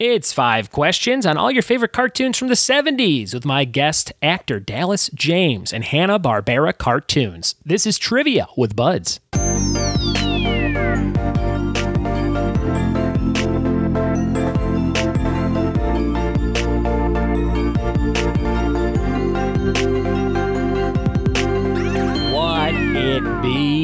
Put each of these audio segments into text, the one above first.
It's 5 questions on all your favorite cartoons from the 70s with my guest, actor Dallas James and Hanna-Barbera cartoons. This is Trivia with Buds.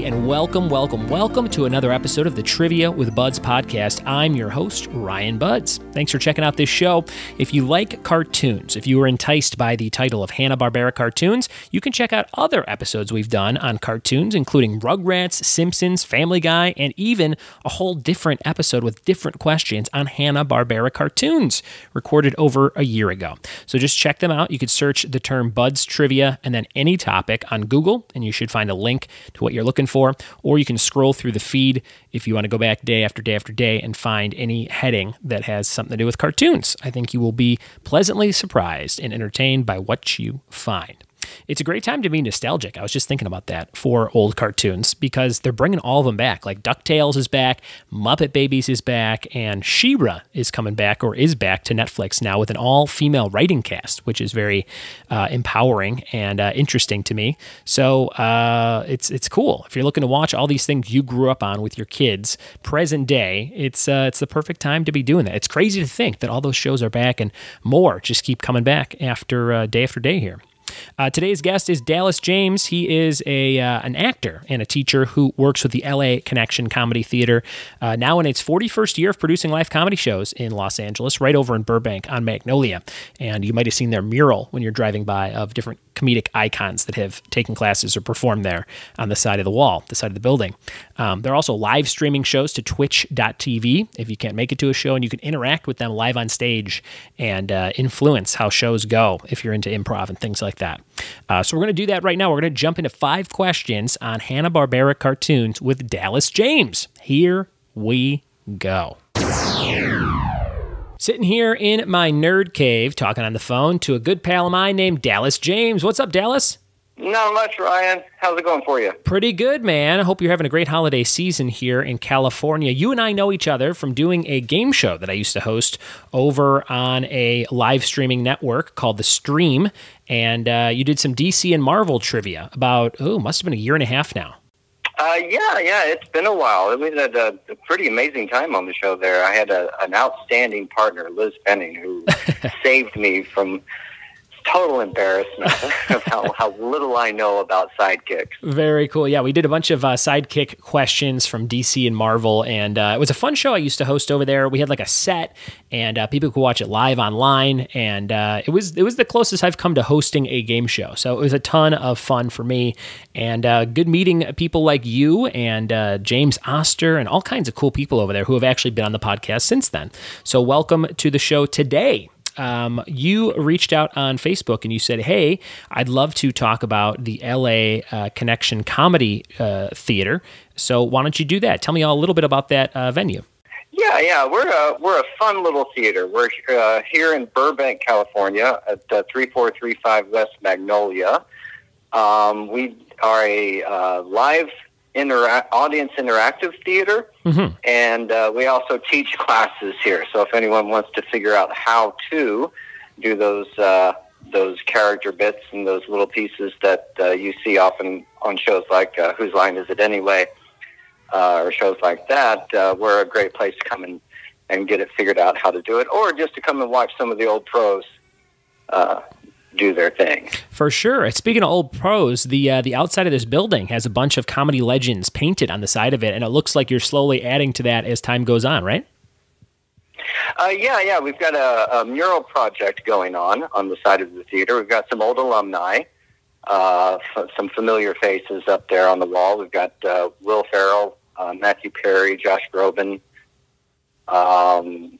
And welcome to another episode of the Trivia with Buds podcast. I'm your host, Ryan Buds. Thanks for checking out this show. If you like cartoons, if you were enticed by the title of Hanna-Barbera cartoons, you can check out other episodes we've done on cartoons, including Rugrats, Simpsons, Family Guy, and even a whole different episode with different questions on Hanna-Barbera cartoons, recorded over a year ago. So just check them out. You could search the term Buds Trivia and then any topic on Google, and you should find a link to what you're looking for, or you can scroll through the feed if you want to go back day after day after day and find any heading that has something to do with cartoons. I think you will be pleasantly surprised and entertained by what you find. It's a great time to be nostalgic. I was just thinking about that for old cartoons because they're bringing all of them back. Like DuckTales is back, Muppet Babies is back, and She-Ra is coming back or is back to Netflix now with an all-female writing cast, which is very empowering and interesting to me. So it's cool. If you're looking to watch all these things you grew up on with your kids, present day, it's the perfect time to be doing that. It's crazy to think that all those shows are back and more just keep coming back after day here. Today's guest is Dallas James. He is an actor and a teacher who works with the LA Connection Comedy Theater, now in its 41st year of producing live comedy shows in Los Angeles, right over in Burbank on Magnolia. And you might have seen their mural when you're driving by of different comedic icons that have taken classes or performed there on the side of the wall, the side of the building. They're also live streaming shows to twitch.tv if you can't make it to a show, and you can interact with them live on stage and influence how shows go if you're into improv and things like that. So we're going to do that right now. We're going to jump into 5 questions on Hanna-Barbera cartoons with Dallas James. Here we go. Sitting here in my nerd cave, talking on the phone to a good pal of mine named Dallas James. What's up, Dallas? Not much, Ryan. How's it going for you? Pretty good, man. I hope you're having a great holiday season here in California. You and I know each other from doing a game show that I used to host over on a live streaming network called The Stream, and you did some DC and Marvel trivia about, must have been a year and a half now. Yeah, it's been a while. We had a pretty amazing time on the show there. I had an outstanding partner, Liz Penning, who saved me from total embarrassment of how little I know about sidekicks. Very cool. Yeah, we did a bunch of sidekick questions from DC and Marvel, and it was a fun show I used to host over there. We had like a set, and people could watch it live online, and it was the closest I've come to hosting a game show. So it was a ton of fun for me, and good meeting people like you and James Oster and all kinds of cool people over there who have actually been on the podcast since then. So welcome to the show today. You reached out on Facebook and you said, hey, I'd love to talk about the LA Connection Comedy Theater. So why don't you do that? Tell me a little bit about that venue. Yeah. We're a fun little theater. We're here in Burbank, California at 3435 West Magnolia. We are a live audience interactive theater, and we also teach classes here. So if anyone wants to figure out how to do those character bits and those little pieces that you see often on shows like Whose Line Is It Anyway, or shows like that, we're a great place to come and get it figured out how to do it, or just to come and watch some of the old pros do their thing. For sure. Speaking of old pros, the outside of this building has a bunch of comedy legends painted on the side of it, and it looks like you're slowly adding to that as time goes on, right? Yeah. We've got a mural project going on the side of the theater. We've got some old alumni, some familiar faces up there on the wall. We've got Will Ferrell, Matthew Perry, Josh Groban,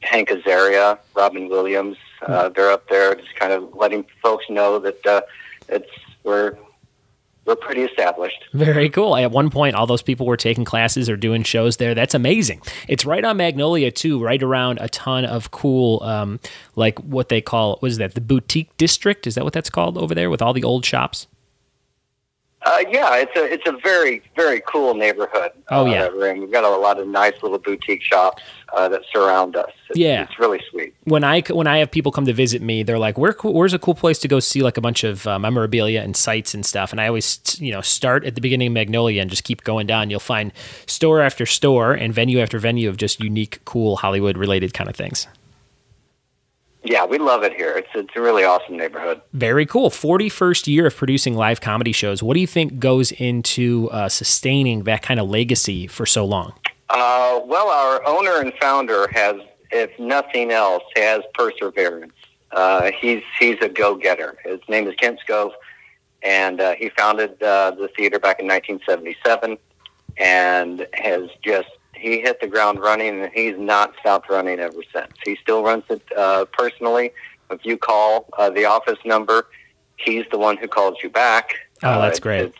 Hank Azaria, Robin Williams. They're up there just kind of letting folks know that we're pretty established. Very cool. At one point, all those people were taking classes or doing shows there. That's amazing. It's right on Magnolia, too, right around a ton of cool, like what they call, what is that, the boutique district? Is that what that's called over there with all the old shops? Yeah, it's a very, very cool neighborhood. Oh, yeah. And we've got a lot of nice little boutique shops that surround us. It's really sweet. When I have people come to visit me, they're like, "Where's a cool place to go see like a bunch of memorabilia and sites and stuff?" And I always, start at the beginning of Magnolia and just keep going down. You'll find store after store and venue after venue of just unique, cool Hollywood related kind of things. Yeah, we love it here. It's a really awesome neighborhood. Very cool. 41st year of producing live comedy shows. What do you think goes into sustaining that kind of legacy for so long? Well, our owner and founder has, if nothing else, has perseverance. He's a go-getter. His name is Kent Scove, and he founded the theater back in 1977, and he hit the ground running, and he's not stopped running ever since. He still runs it personally. If you call the office number, he's the one who calls you back. Oh, that's great.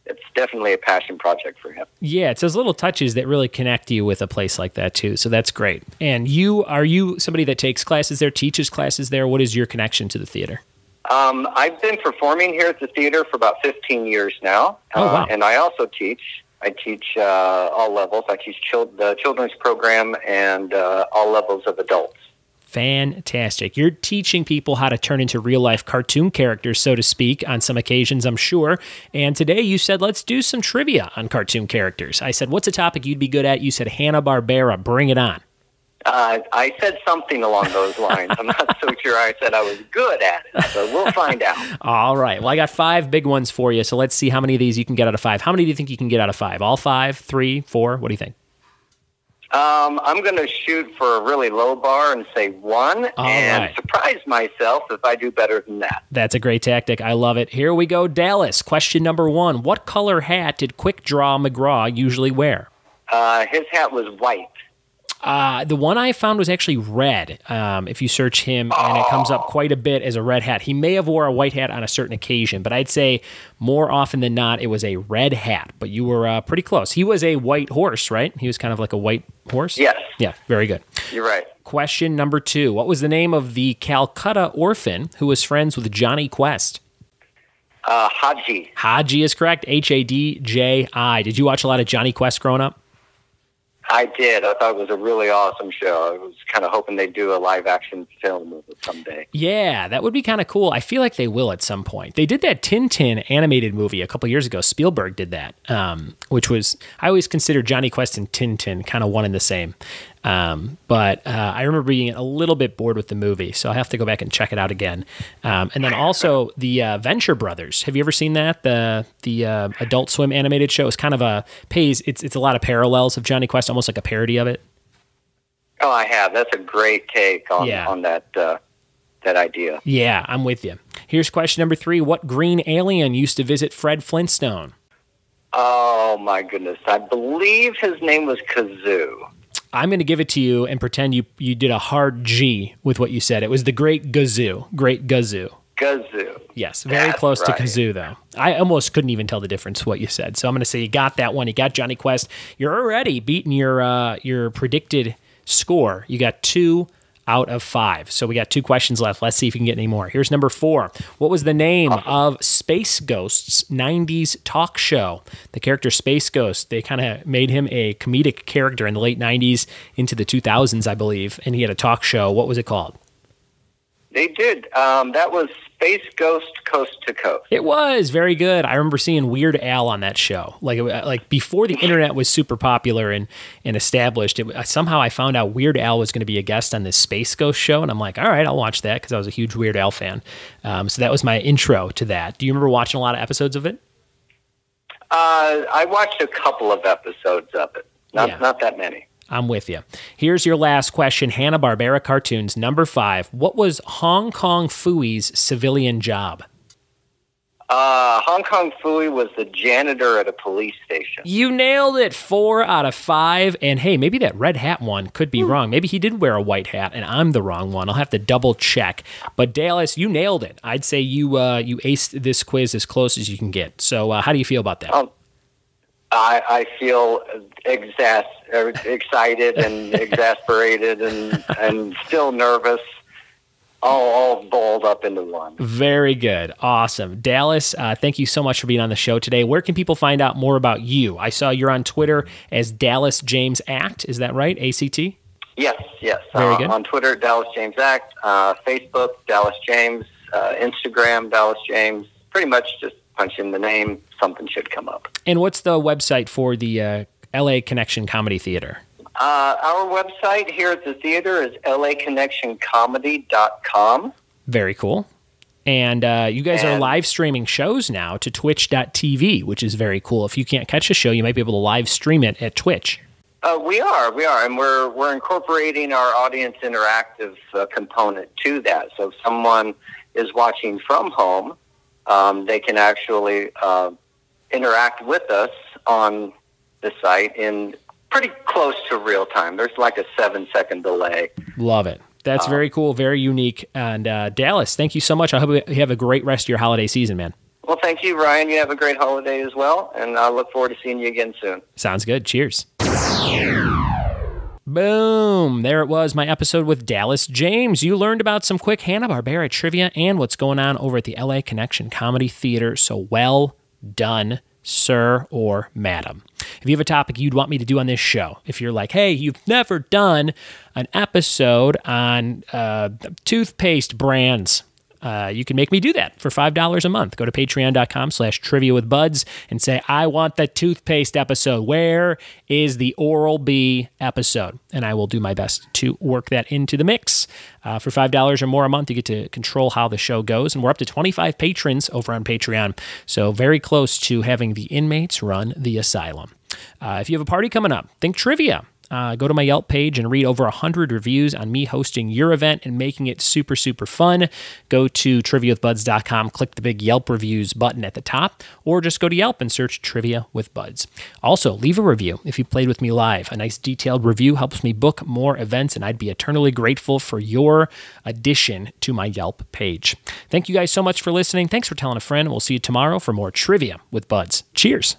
It's definitely a passion project for him. Yeah, it's those little touches that really connect you with a place like that too. So that's great. And are you somebody that takes classes there, teaches classes there? What is your connection to the theater? I've been performing here at the theater for about 15 years now. Oh, wow. And I also teach. I teach all levels. I teach the children's program and all levels of adults. Fantastic. You're teaching people how to turn into real-life cartoon characters, so to speak, on some occasions, I'm sure. And today you said, let's do some trivia on cartoon characters. I said, what's a topic you'd be good at? You said Hanna-Barbera. Bring it on. I said something along those lines. I'm not so sure I said I was good at it, but we'll find out. All right. Well, I got 5 big ones for you, so let's see how many of these you can get out of 5. How many do you think you can get out of 5? All 5, 3, 4? What do you think? I'm going to shoot for a really low bar and say 1 and surprise myself if I do better than that. That's a great tactic. I love it. Here we go, Dallas. Question number 1. What color hat did Quick Draw McGraw usually wear? His hat was white. The one I found was actually red. If you search him, and it comes up quite a bit as a red hat. He may have wore a white hat on a certain occasion, but I'd say more often than not, it was a red hat. But you were pretty close. He was a white horse, right? He was kind of like a white horse? Yes. Yeah, very good. You're right. Question number 2. What was the name of the Calcutta orphan who was friends with Johnny Quest? Haji. Haji is correct. Hadji. Did you watch a lot of Johnny Quest growing up? I did. I thought it was a really awesome show. I was kind of hoping they'd do a live-action film of it someday. Yeah, that would be kind of cool. I feel like they will at some point. They did that Tintin animated movie a couple years ago. Spielberg did that, which was, I always consider Johnny Quest and Tintin kind of one and the same. But I remember being a little bit bored with the movie, so I'll have to go back and check it out again. And then also the Venture Brothers. Have you ever seen that? The Adult Swim animated show is kind of it's a lot of parallels of Johnny Quest, almost like a parody of it. Oh, I have. That's a great take on that idea. Yeah, I'm with you. Here's question number 3. What green alien used to visit Fred Flintstone? Oh, my goodness. I believe his name was Kazoo. I'm going to give it to you and pretend you did a hard G with what you said. It was the Great Gazoo. Great Gazoo. Gazoo. Yes, very close to Kazoo, though. I almost couldn't even tell the difference what you said. So I'm going to say you got that one. You got Johnny Quest. You're already beating your predicted score. You got 2 out of 5. So we got 2 questions left. Let's see if you can get any more. Here's number 4. What was the name of Space Ghost's 90s talk show? The character Space Ghost, they kind of made him a comedic character in the late 90s into the 2000s, I believe, and he had a talk show. What was it called? They did. That was Space Ghost Coast to Coast. It was very good. I remember seeing Weird Al on that show. Like before the internet was super popular and established. Somehow I found out Weird Al was going to be a guest on this Space Ghost show, and I'm like, all right, I'll watch that because I was a huge Weird Al fan. So that was my intro to that. Do you remember watching a lot of episodes of it? I watched a couple of episodes of it. Not that many. I'm with you. Here's your last question. Hanna-Barbera cartoons, number 5. What was Hong Kong Phooey's civilian job? Hong Kong Phooey was the janitor at a police station. You nailed it. 4 out of 5. And hey, maybe that red hat one could be wrong. Maybe he did wear a white hat and I'm the wrong one. I'll have to double check. But Dallas, you nailed it. I'd say you aced this quiz as close as you can get. So how do you feel about that? I feel excited and exasperated and still nervous, all balled up into one. Very good. Awesome. Dallas, thank you so much for being on the show today. Where can people find out more about you? I saw you're on Twitter as Dallas James Act. Is that right? ACT? Yes, yes. Very good. On Twitter, Dallas James Act. Facebook, Dallas James. Instagram, Dallas James. Pretty much just punch in the name. Something should come up. And what's the website for the LA Connection Comedy Theater? Our website here at the theater is laconnectioncomedy.com. Very cool. And you guys are live streaming shows now to twitch.tv, which is very cool. If you can't catch a show, you might be able to live stream it at Twitch. We are, and we're incorporating our audience interactive component to that. So if someone is watching from home, they can actually interact with us on the site in pretty close to real time. There's like a 7-second delay. Love it. That's very cool, very unique. And Dallas, thank you so much. I hope you have a great rest of your holiday season, man. Well, thank you, Ryan. You have a great holiday as well, and I look forward to seeing you again soon. Sounds good. Cheers. Boom. There it was, my episode with Dallas James. You learned about some quick Hanna-Barbera trivia and what's going on over at the LA Connection Comedy Theater. So well done, sir or madam. If you have a topic you'd want me to do on this show, if you're like, hey, you've never done an episode on toothpaste brands, you can make me do that for $5 a month. Go to patreon.com/triviawithbuds and say, I want the toothpaste episode. Where is the Oral-B episode? And I will do my best to work that into the mix. For $5 or more a month, you get to control how the show goes. And we're up to 25 patrons over on Patreon. So very close to having the inmates run the asylum. If you have a party coming up, think trivia. Go to my Yelp page and read over 100 reviews on me hosting your event and making it super, super fun. Go to triviawithbuds.com, click the big Yelp reviews button at the top, or just go to Yelp and search Trivia with Buds. Also, leave a review if you played with me live. A nice detailed review helps me book more events, and I'd be eternally grateful for your addition to my Yelp page. Thank you guys so much for listening. Thanks for telling a friend. We'll see you tomorrow for more Trivia with Buds. Cheers.